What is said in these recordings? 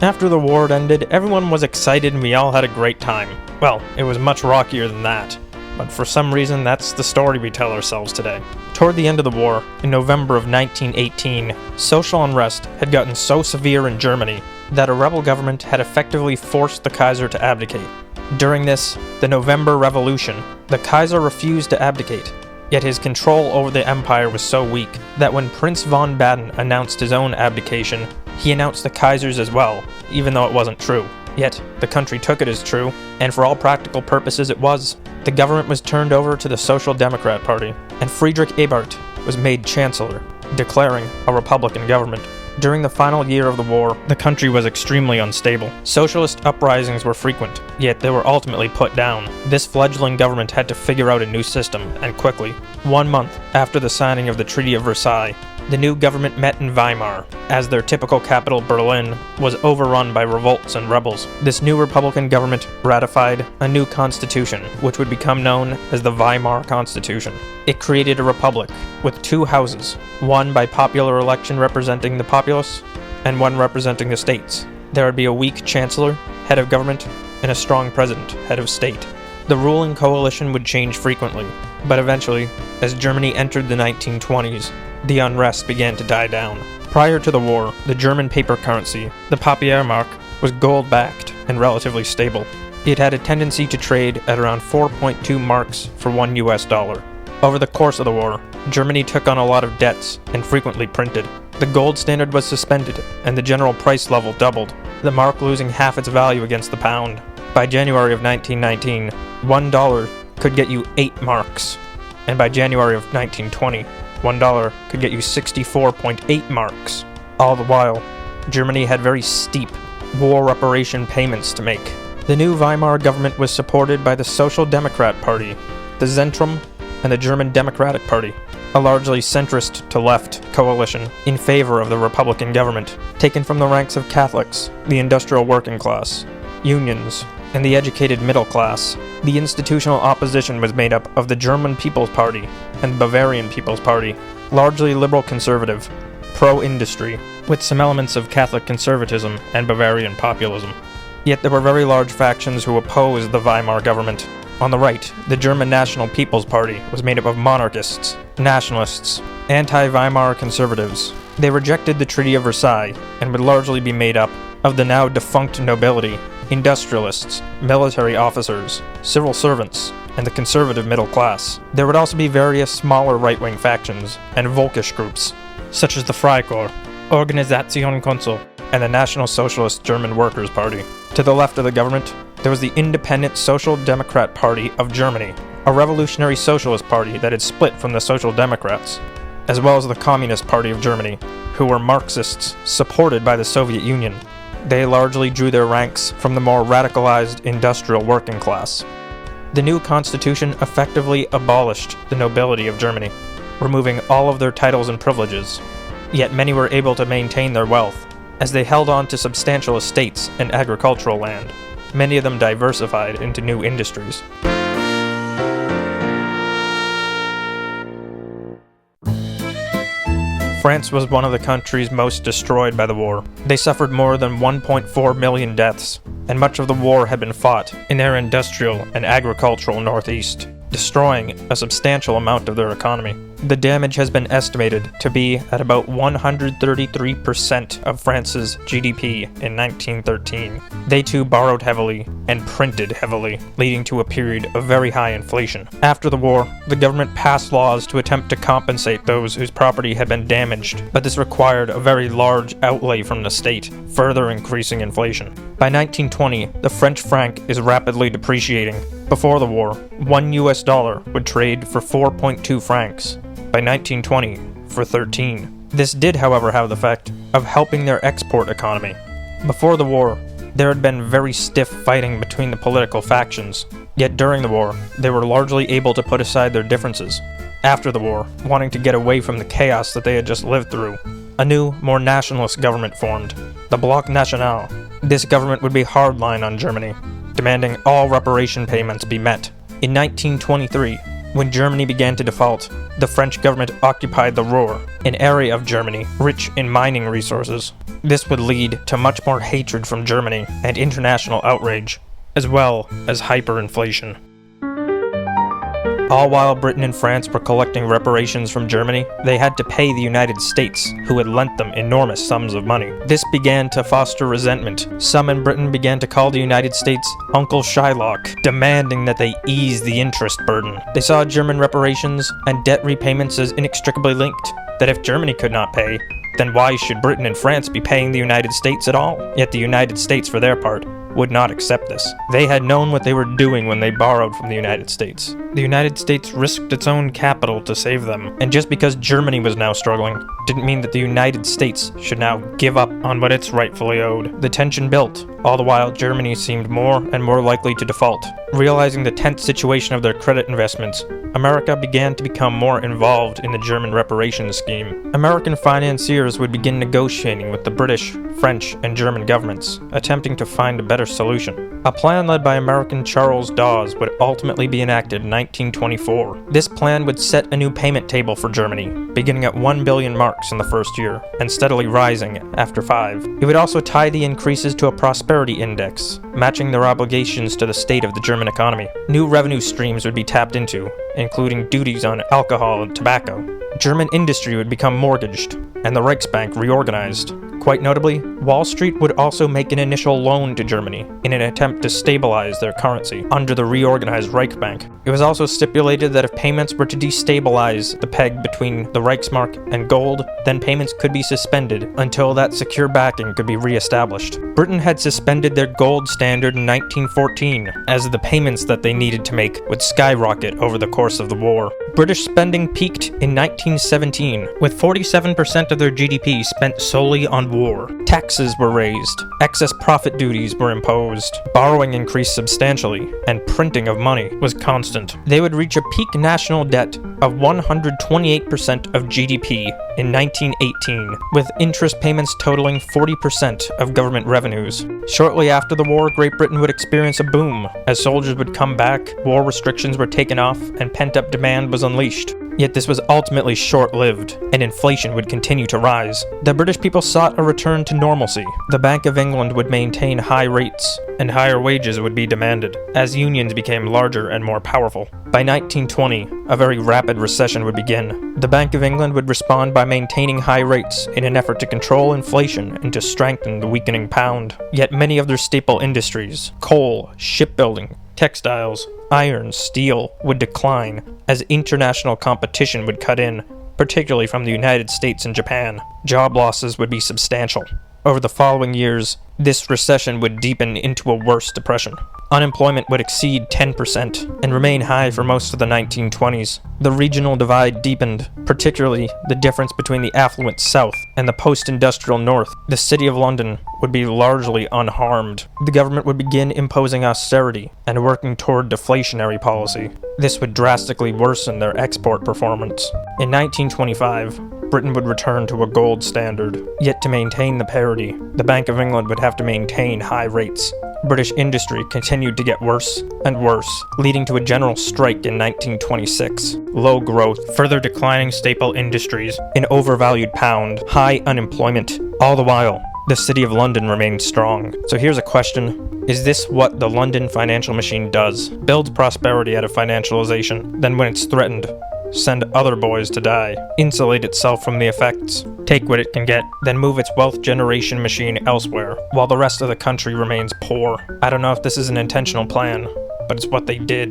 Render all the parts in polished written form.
After the war ended, everyone was excited and we all had a great time. Well, it was much rockier than that. But for some reason, that's the story we tell ourselves today. Toward the end of the war, in November of 1918, social unrest had gotten so severe in Germany that a rebel government had effectively forced the Kaiser to abdicate. During this, the November Revolution, the Kaiser refused to abdicate, yet his control over the empire was so weak that when Prince von Baden announced his own abdication, he announced the Kaiser's as well, even though it wasn't true. Yet, the country took it as true, and for all practical purposes it was. The government was turned over to the Social Democrat Party, and Friedrich Ebert was made Chancellor, declaring a Republican government. During the final year of the war, the country was extremely unstable. Socialist uprisings were frequent, yet they were ultimately put down. This fledgling government had to figure out a new system, and quickly. 1 month after the signing of the Treaty of Versailles, the new government met in Weimar, as their typical capital, Berlin, was overrun by revolts and rebels. This new Republican government ratified a new constitution, which would become known as the Weimar Constitution. It created a republic with 2 houses, one by popular election representing the populace, and one representing the states. There would be a weak chancellor, head of government, and a strong president, head of state. The ruling coalition would change frequently, but eventually, as Germany entered the 1920s, the unrest began to die down. Prior to the war, the German paper currency, the Papiermark, was gold-backed and relatively stable. It had a tendency to trade at around 4.2 marks for $1. Over the course of the war, Germany took on a lot of debts and frequently printed. The gold standard was suspended, and the general price level doubled, the mark losing half its value against the pound. By January of 1919, $1 could get you 8 marks, and by January of 1920, $1 could get you 64.8 marks. All the while, Germany had very steep war reparation payments to make. The new Weimar government was supported by the Social Democrat Party, the Zentrum, and the German Democratic Party, a largely centrist-to-left coalition in favor of the Republican government, taken from the ranks of Catholics, the industrial working class, unions, and the educated middle class. The institutional opposition was made up of the German People's Party and the Bavarian People's Party, largely liberal conservative, pro-industry, with some elements of Catholic conservatism and Bavarian populism. Yet there were very large factions who opposed the Weimar government. On the right, the German National People's Party was made up of monarchists, nationalists, anti-Weimar conservatives. They rejected the Treaty of Versailles and would largely be made up of the now defunct nobility, industrialists, military officers, civil servants, and the conservative middle class. There would also be various smaller right-wing factions and Volkisch groups, such as the Freikorps, Organisation Konsul, and the National Socialist German Workers' Party. To the left of the government, there was the Independent Social Democrat Party of Germany, a revolutionary socialist party that had split from the Social Democrats, as well as the Communist Party of Germany, who were Marxists supported by the Soviet Union. They largely drew their ranks from the more radicalized industrial working class. The new constitution effectively abolished the nobility of Germany, removing all of their titles and privileges. Yet many were able to maintain their wealth, as they held on to substantial estates and agricultural land. Many of them diversified into new industries. France was one of the countries most destroyed by the war. They suffered more than 1.4 million deaths, and much of the war had been fought in their industrial and agricultural northeast, destroying a substantial amount of their economy. The damage has been estimated to be at about 133% of France's GDP in 1913. They too borrowed heavily and printed heavily, leading to a period of very high inflation. After the war, the government passed laws to attempt to compensate those whose property had been damaged, but this required a very large outlay from the state, further increasing inflation. By 1920, the French franc is rapidly depreciating. Before the war, $1 would trade for 4.2 francs. By 1920, for 13. This did, however, have the effect of helping their export economy. Before the war, there had been very stiff fighting between the political factions, yet during the war, they were largely able to put aside their differences. After the war, wanting to get away from the chaos that they had just lived through, a new, more nationalist government formed, the Bloc National. This government would be hardline on Germany, demanding all reparation payments be met. In 1923, When Germany began to default, the French government occupied the Ruhr, an area of Germany rich in mining resources. This would lead to much more hatred from Germany and international outrage, as well as hyperinflation. All while Britain and France were collecting reparations from Germany, they had to pay the United States, who had lent them enormous sums of money. This began to foster resentment. Some in Britain began to call the United States Uncle Shylock, demanding that they ease the interest burden. They saw German reparations and debt repayments as inextricably linked, that if Germany could not pay, then why should Britain and France be paying the United States at all? Yet the United States, for their part, would not accept this. They had known what they were doing when they borrowed from the United States. The United States risked its own capital to save them, and just because Germany was now struggling didn't mean that the United States should now give up on what it's rightfully owed. The tension built, all the while Germany seemed more and more likely to default. Realizing the tense situation of their credit investments, America began to become more involved in the German reparations scheme. American financiers would begin negotiating with the British, French, and German governments, attempting to find a better solution. A plan led by American Charles Dawes would ultimately be enacted in 1924. This plan would set a new payment table for Germany, beginning at 1 billion marks in the first year, and steadily rising after 5. It would also tie the increases to a prosperity index, matching their obligations to the state of the German economy. New revenue streams would be tapped into, including duties on alcohol and tobacco. German industry would become mortgaged, and the Reichsbank reorganized. Quite notably, Wall Street would also make an initial loan to Germany in an attempt to stabilize their currency under the reorganized Reichsbank. It was also stipulated that if payments were to destabilize the peg between the Reichsmark and gold, then payments could be suspended until that secure backing could be re-established. Britain had suspended their gold standard in 1914, as the payments that they needed to make would skyrocket over the course of the war. British spending peaked in 1917, with 47% of their GDP spent solely on war. Taxes were raised, excess profit duties were imposed, borrowing increased substantially, and printing of money was constant. They would reach a peak national debt of 128% of GDP in 1918, with interest payments totaling 40% of government revenues. Shortly after the war, Great Britain would experience a boom, as soldiers would come back, war restrictions were taken off, and pent-up demand was unleashed. Yet this was ultimately short-lived, and inflation would continue to rise. The British people sought a return to normalcy. The Bank of England would maintain high rates, and higher wages would be demanded, as unions became larger and more powerful. By 1920, a very rapid recession would begin. The Bank of England would respond by maintaining high rates in an effort to control inflation and to strengthen the weakening pound. Yet many of their staple industries, coal, shipbuilding, textiles, iron, steel, would decline as international competition would cut in, particularly from the United States and Japan. Job losses would be substantial. Over the following years, this recession would deepen into a worse depression. Unemployment would exceed 10% and remain high for most of the 1920s. The regional divide deepened, particularly the difference between the affluent South and the post-industrial North. The City of London would be largely unharmed. The government would begin imposing austerity and working toward deflationary policy. This would drastically worsen their export performance. In 1925, Britain would return to a gold standard. Yet to maintain the parity, the Bank of England would have to maintain high rates. British industry continued to get worse and worse, leading to a general strike in 1926. Low growth, further declining staple industries, an overvalued pound, high unemployment. All the while, the City of London remained strong. So here's a question. Is this what the London financial machine does? Builds prosperity out of financialization, then when it's threatened, send other boys to die, insulate itself from the effects, take what it can get, then move its wealth generation machine elsewhere, while the rest of the country remains poor. I don't know if this is an intentional plan, but it's what they did.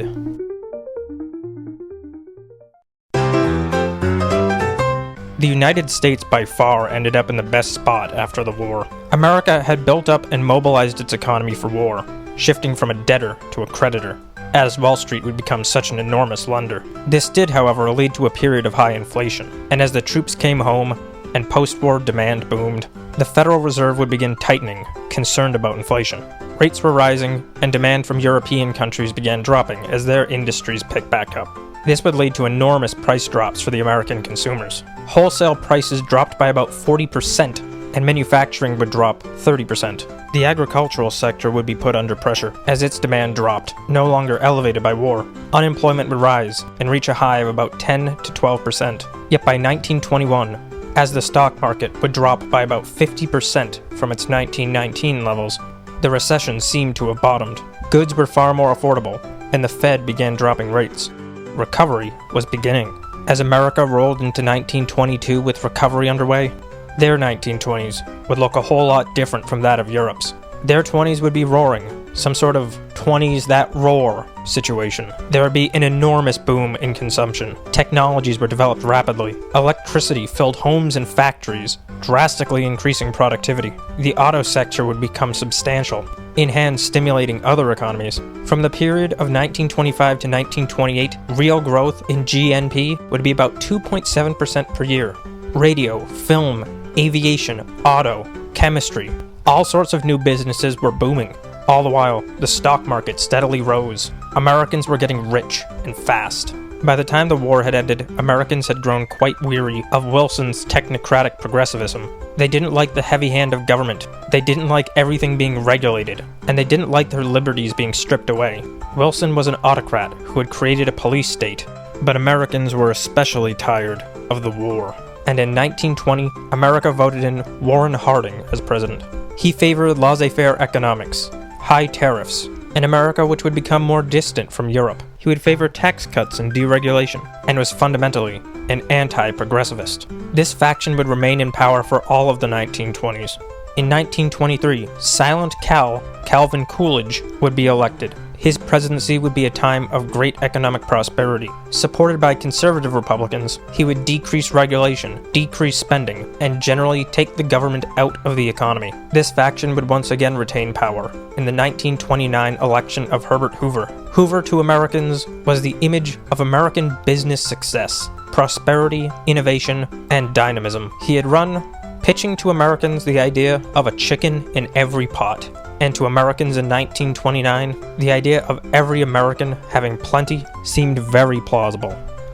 The United States by far ended up in the best spot after the war. America had built up and mobilized its economy for war, shifting from a debtor to a creditor, as Wall Street would become such an enormous lender. This did, however, lead to a period of high inflation, and as the troops came home and post-war demand boomed, the Federal Reserve would begin tightening, concerned about inflation. Rates were rising, and demand from European countries began dropping as their industries picked back up. This would lead to enormous price drops for the American consumers. Wholesale prices dropped by about 40% and manufacturing would drop 30%. The agricultural sector would be put under pressure, as its demand dropped, no longer elevated by war. Unemployment would rise and reach a high of about 10 to 12%. Yet by 1921, as the stock market would drop by about 50% from its 1919 levels, the recession seemed to have bottomed. Goods were far more affordable, and the Fed began dropping rates. Recovery was beginning. As America rolled into 1922 with recovery underway, their 1920s would look a whole lot different from that of Europe's. Their 20s would be roaring, some sort of 20s that roar situation. There would be an enormous boom in consumption. Technologies were developed rapidly. Electricity filled homes and factories, drastically increasing productivity. The auto sector would become substantial, in hand stimulating other economies. From the period of 1925 to 1928, real growth in GNP would be about 2.7% per year. Radio, film, aviation, auto, chemistry, all sorts of new businesses were booming. All the while, the stock market steadily rose. Americans were getting rich and fast. By the time the war had ended, Americans had grown quite weary of Wilson's technocratic progressivism. They didn't like the heavy hand of government. They didn't like everything being regulated, and they didn't like their liberties being stripped away. Wilson was an autocrat who had created a police state, but Americans were especially tired of the war. And in 1920, America voted in Warren Harding as president. He favored laissez-faire economics, high tariffs, an America which would become more distant from Europe. He would favor tax cuts and deregulation, and was fundamentally an anti-progressivist. This faction would remain in power for all of the 1920s. In 1923, Silent Cal, Calvin Coolidge, would be elected. His presidency would be a time of great economic prosperity. Supported by conservative Republicans, he would decrease regulation, decrease spending, and generally take the government out of the economy. This faction would once again retain power in the 1929 election of Herbert Hoover. Hoover to Americans was the image of American business success, prosperity, innovation, and dynamism. He had run, pitching to Americans the idea of a chicken in every pot. And to Americans in 1929, the idea of every American having plenty seemed very plausible.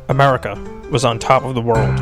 America was on top of the world.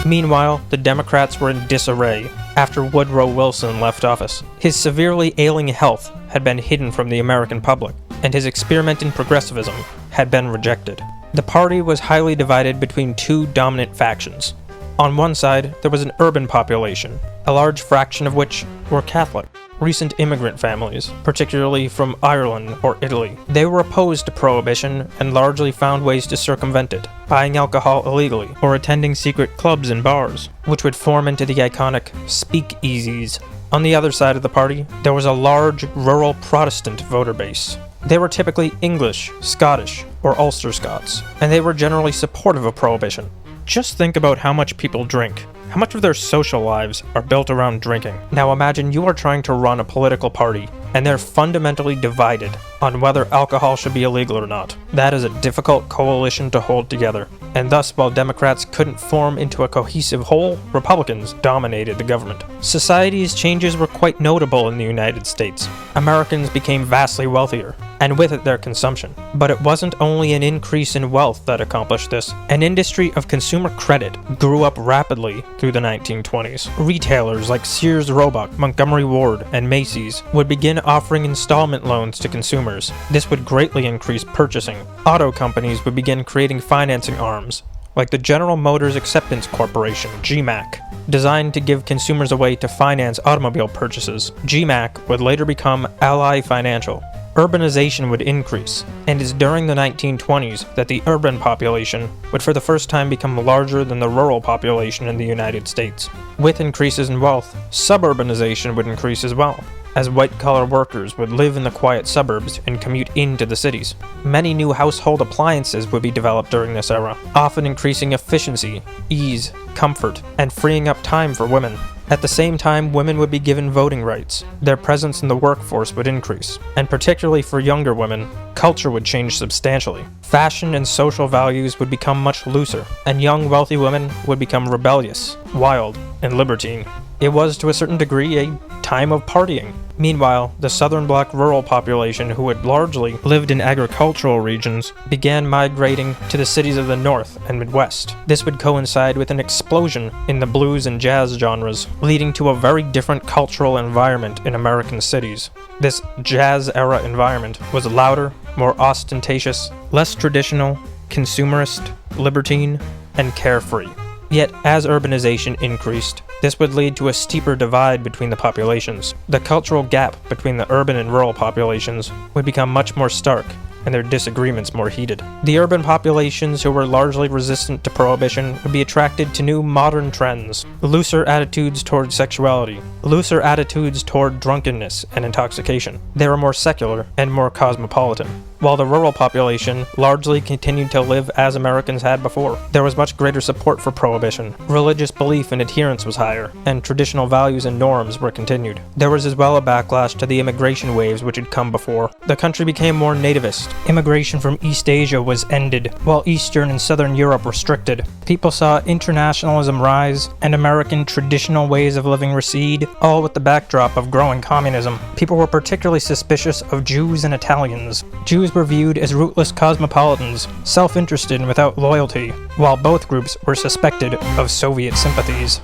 Meanwhile, the Democrats were in disarray after Woodrow Wilson left office. His severely ailing health had been hidden from the American public, and his experiment in progressivism had been rejected. The party was highly divided between two dominant factions. On one side, there was an urban population, a large fraction of which were Catholic, recent immigrant families, particularly from Ireland or Italy. They were opposed to prohibition and largely found ways to circumvent it, buying alcohol illegally or attending secret clubs and bars, which would form into the iconic speakeasies. On the other side of the party, there was a large rural Protestant voter base. They were typically English, Scottish, or Ulster Scots, and they were generally supportive of prohibition. Just think about how much people drink. How much of their social lives are built around drinking? Now imagine you are trying to run a political party, and they're fundamentally divided on whether alcohol should be illegal or not. That is a difficult coalition to hold together, and thus while Democrats couldn't form into a cohesive whole, Republicans dominated the government. Society's changes were quite notable in the United States. Americans became vastly wealthier, and with it their consumption. But it wasn't only an increase in wealth that accomplished this. An industry of consumer credit grew up rapidly through the 1920s. Retailers like Sears Roebuck, Montgomery Ward, and Macy's would begin offering installment loans to consumers. This would greatly increase purchasing. Auto companies would begin creating financing arms, like the General Motors Acceptance Corporation, GMAC, designed to give consumers a way to finance automobile purchases. GMAC would later become Ally Financial. Urbanization would increase, and it's during the 1920s that the urban population would for the first time become larger than the rural population in the United States. With increases in wealth, suburbanization would increase as well, as white-collar workers would live in the quiet suburbs and commute into the cities. Many new household appliances would be developed during this era, often increasing efficiency, ease, comfort, and freeing up time for women. At the same time, women would be given voting rights. Their presence in the workforce would increase, and particularly for younger women, culture would change substantially. Fashion and social values would become much looser, and young wealthy women would become rebellious, wild, and libertine. It was, to a certain degree, a time of partying. Meanwhile, the southern black rural population, who had largely lived in agricultural regions, began migrating to the cities of the North and Midwest. This would coincide with an explosion in the blues and jazz genres, leading to a very different cultural environment in American cities. This jazz-era environment was louder, more ostentatious, less traditional, consumerist, libertine, and carefree. Yet, as urbanization increased, this would lead to a steeper divide between the populations. The cultural gap between the urban and rural populations would become much more stark, and their disagreements more heated. The urban populations, who were largely resistant to prohibition, would be attracted to new modern trends, looser attitudes toward sexuality, looser attitudes toward drunkenness and intoxication. They were more secular and more cosmopolitan, while the rural population largely continued to live as Americans had before. There was much greater support for prohibition, religious belief and adherence was higher, and traditional values and norms were continued. There was as well a backlash to the immigration waves which had come before. The country became more nativist. Immigration from East Asia was ended, while Eastern and Southern Europe restricted. People saw internationalism rise and American traditional ways of living recede, all with the backdrop of growing communism. People were particularly suspicious of Jews and Italians. Jews were viewed as rootless cosmopolitans, self-interested and without loyalty, while both groups were suspected of Soviet sympathies.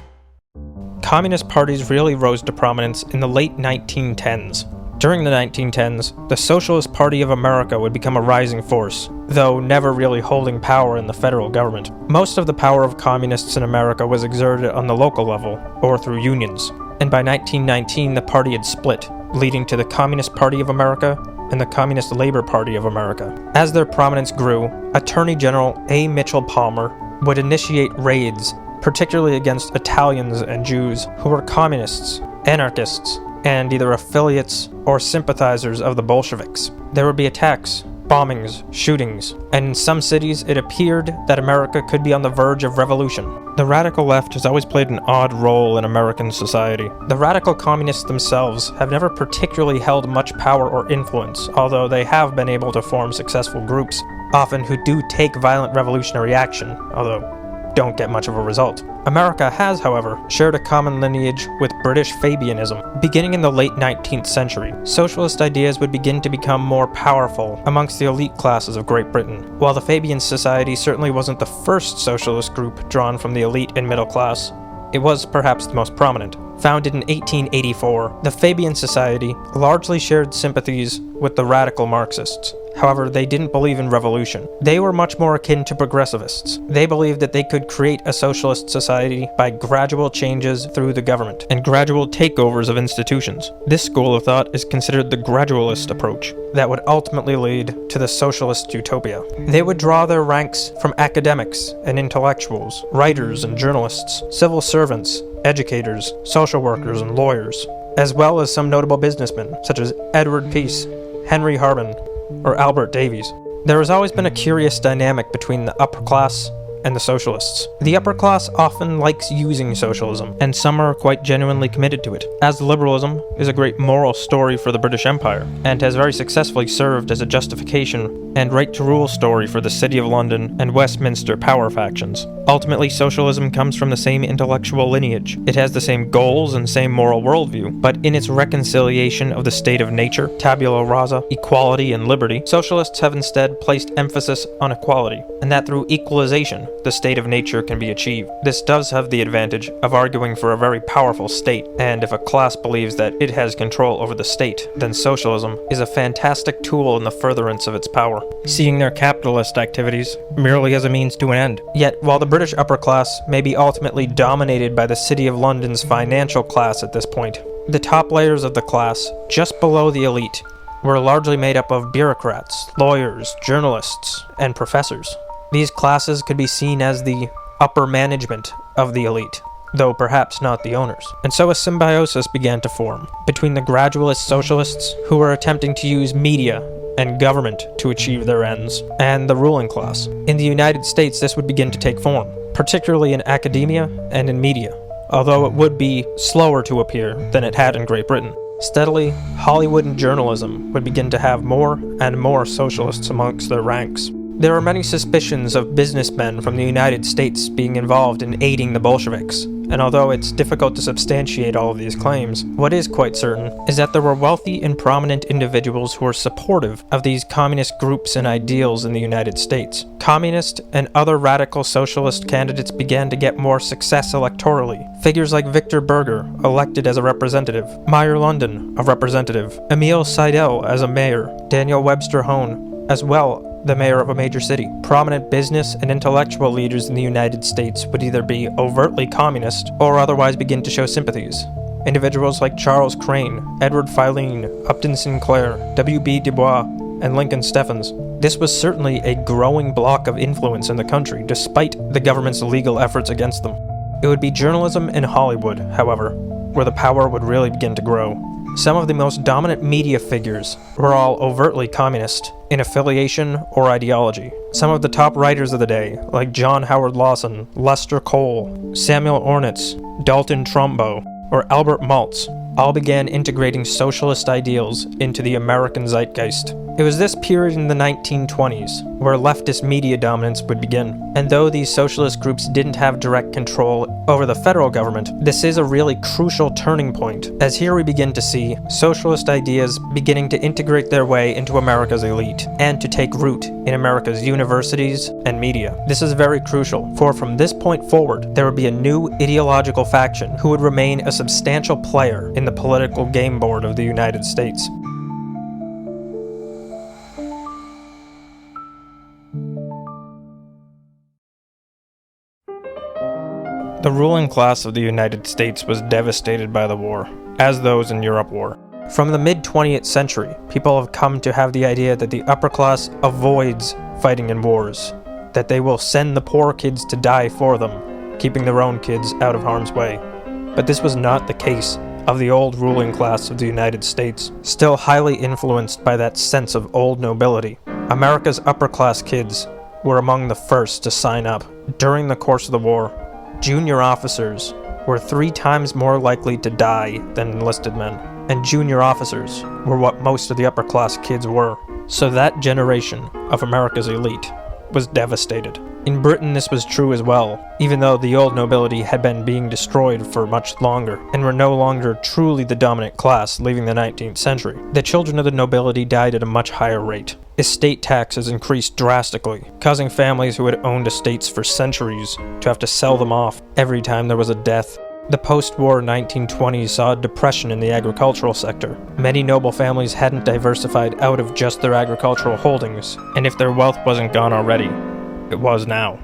Communist parties really rose to prominence in the late 1910s. During the 1910s, the Socialist Party of America would become a rising force, though never really holding power in the federal government. Most of the power of communists in America was exerted on the local level, or through unions, and by 1919 the party had split, leading to the Communist Party of America and the Communist Labor Party of America. As their prominence grew, Attorney General A. Mitchell Palmer would initiate raids, particularly against Italians and Jews who were communists, anarchists, and either affiliates or sympathizers of the Bolsheviks. There would be attacks, bombings, shootings, and in some cities it appeared that America could be on the verge of revolution. The radical left has always played an odd role in American society. The radical communists themselves have never particularly held much power or influence, although they have been able to form successful groups, often who do take violent revolutionary action, although don't get much of a result. America has, however, shared a common lineage with British Fabianism. Beginning in the late 19th century, socialist ideas would begin to become more powerful amongst the elite classes of Great Britain. While the Fabian Society certainly wasn't the first socialist group drawn from the elite and middle class, it was perhaps the most prominent. Founded in 1884, the Fabian Society largely shared sympathies with the radical Marxists. However, they didn't believe in revolution. They were much more akin to progressivists. They believed that they could create a socialist society by gradual changes through the government and gradual takeovers of institutions. This school of thought is considered the gradualist approach that would ultimately lead to the socialist utopia. They would draw their ranks from academics and intellectuals, writers and journalists, civil servants, educators, social workers, and lawyers, as well as some notable businessmen such as Edward Peace, Henry Harbin, or Albert Davies. There has always been a curious dynamic between the upper class and the socialists. The upper class often likes using socialism, and some are quite genuinely committed to it, as liberalism is a great moral story for the British Empire, and has very successfully served as a justification and right-to-rule story for the City of London and Westminster power factions. Ultimately, socialism comes from the same intellectual lineage. It has the same goals and same moral worldview, but in its reconciliation of the state of nature, tabula rasa, equality, and liberty, socialists have instead placed emphasis on equality, and that through equalization, the state of nature can be achieved. This does have the advantage of arguing for a very powerful state, and if a class believes that it has control over the state, then socialism is a fantastic tool in the furtherance of its power, seeing their capitalist activities merely as a means to an end. Yet, while the British upper class may be ultimately dominated by the City of London's financial class at this point, the top layers of the class, just below the elite, were largely made up of bureaucrats, lawyers, journalists, and professors. These classes could be seen as the upper management of the elite, though perhaps not the owners. And so a symbiosis began to form between the gradualist socialists, who were attempting to use media and government to achieve their ends, and the ruling class. In the United States, this would begin to take form, particularly in academia and in media, although it would be slower to appear than it had in Great Britain. Steadily, Hollywood and journalism would begin to have more and more socialists amongst their ranks. There are many suspicions of businessmen from the United States being involved in aiding the Bolsheviks, and although it's difficult to substantiate all of these claims, what is quite certain is that there were wealthy and prominent individuals who were supportive of these communist groups and ideals in the United States. Communist and other radical socialist candidates began to get more success electorally. Figures like Victor Berger, elected as a representative, Meyer London, a representative, Emil Seidel as a mayor, Daniel Webster Hone, as well the mayor of a major city. Prominent business and intellectual leaders in the United States would either be overtly communist or otherwise begin to show sympathies. Individuals like Charles Crane, Edward Filene, Upton Sinclair, W.B. Du Bois, and Lincoln Steffens. This was certainly a growing block of influence in the country, despite the government's legal efforts against them. It would be journalism and Hollywood, however, where the power would really begin to grow. Some of the most dominant media figures were all overtly communist in affiliation or ideology. Some of the top writers of the day, like John Howard Lawson, Lester Cole, Samuel Ornitz, Dalton Trumbo, or Albert Maltz, all began integrating socialist ideals into the American zeitgeist. It was this period in the 1920s where leftist media dominance would begin. And though these socialist groups didn't have direct control over the federal government, this is a really crucial turning point, as here we begin to see socialist ideas beginning to integrate their way into America's elite, and to take root in America's universities and media. This is very crucial, for from this point forward, there would be a new ideological faction who would remain a substantial player in the political game board of the United States. The ruling class of the United States was devastated by the war, as those in Europe were. From the mid-20th century, people have come to have the idea that the upper class avoids fighting in wars, that they will send the poor kids to die for them, keeping their own kids out of harm's way. But this was not the case of the old ruling class of the United States, still highly influenced by that sense of old nobility. America's upper-class kids were among the first to sign up. During the course of the war, junior officers were 3 times more likely to die than enlisted men, and junior officers were what most of the upper-class kids were. So that generation of America's elite was devastated. In Britain this was true as well, even though the old nobility had been being destroyed for much longer, and were no longer truly the dominant class leaving the 19th century. The children of the nobility died at a much higher rate. Estate taxes increased drastically, causing families who had owned estates for centuries to have to sell them off every time there was a death. The post-war 1920s saw a depression in the agricultural sector. Many noble families hadn't diversified out of just their agricultural holdings, and if their wealth wasn't gone already, it was now.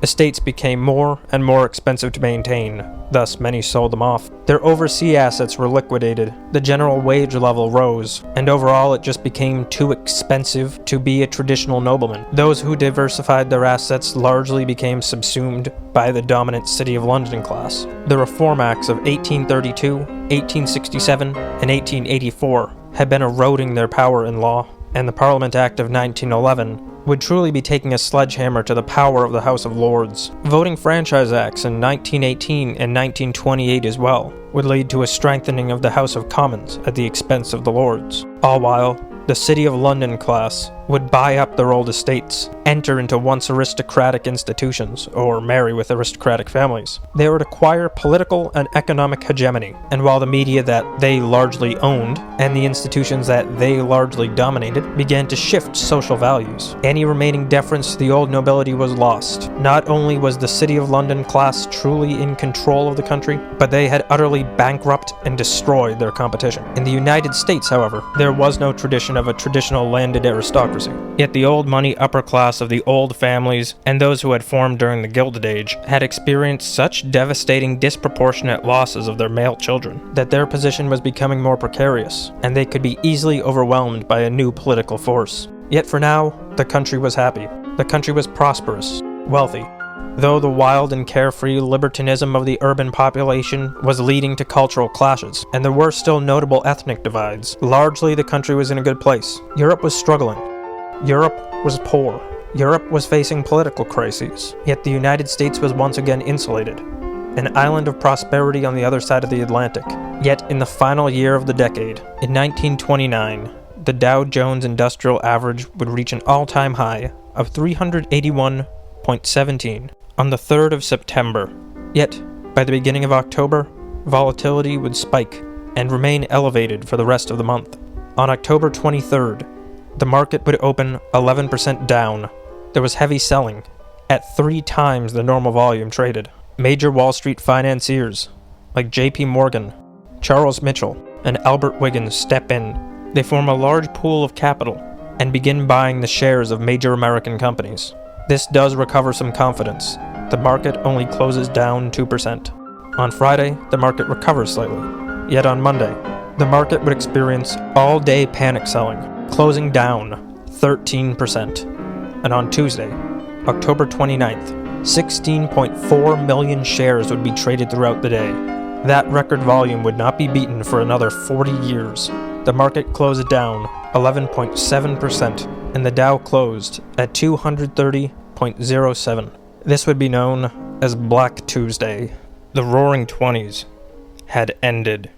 Estates became more and more expensive to maintain, thus many sold them off. Their overseas assets were liquidated, the general wage level rose, and overall it just became too expensive to be a traditional nobleman. Those who diversified their assets largely became subsumed by the dominant City of London class. The Reform Acts of 1832, 1867, and 1884 had been eroding their power in law, and the Parliament Act of 1911 would truly be taking a sledgehammer to the power of the House of Lords. Voting Franchise Acts in 1918 and 1928 as well would lead to a strengthening of the House of Commons at the expense of the Lords. All while, the City of London class would buy up their old estates, enter into once aristocratic institutions, or marry with aristocratic families. They would acquire political and economic hegemony, and while the media that they largely owned, and the institutions that they largely dominated, began to shift social values, any remaining deference to the old nobility was lost. Not only was the City of London class truly in control of the country, but they had utterly bankrupt and destroyed their competition. In the United States, however, there was no tradition of a traditional landed aristocracy. Yet the old money upper class of the old families and those who had formed during the Gilded Age had experienced such devastating disproportionate losses of their male children that their position was becoming more precarious, and they could be easily overwhelmed by a new political force. Yet for now, the country was happy. The country was prosperous, wealthy. Though the wild and carefree libertinism of the urban population was leading to cultural clashes, and there were still notable ethnic divides, largely the country was in a good place. Europe was struggling. Europe was poor. Europe was facing political crises, yet the United States was once again insulated, an island of prosperity on the other side of the Atlantic. Yet in the final year of the decade, in 1929, the Dow Jones Industrial Average would reach an all-time high of 381.17 on the 3rd of September. Yet, by the beginning of October, volatility would spike and remain elevated for the rest of the month. On October 23rd, the market would open 11% down. There was heavy selling, at 3 times the normal volume traded. Major Wall Street financiers, like J.P. Morgan, Charles Mitchell, and Albert Wiggins step in. They form a large pool of capital and begin buying the shares of major American companies. This does recover some confidence. The market only closes down 2%. On Friday, the market recovers slightly. Yet on Monday, the market would experience all-day panic selling, closing down 13%. And on Tuesday, October 29th, 16.4 million shares would be traded throughout the day. That record volume would not be beaten for another 40 years. The market closed down 11.7%, and the Dow closed at 230.07. This would be known as Black Tuesday. The Roaring Twenties had ended.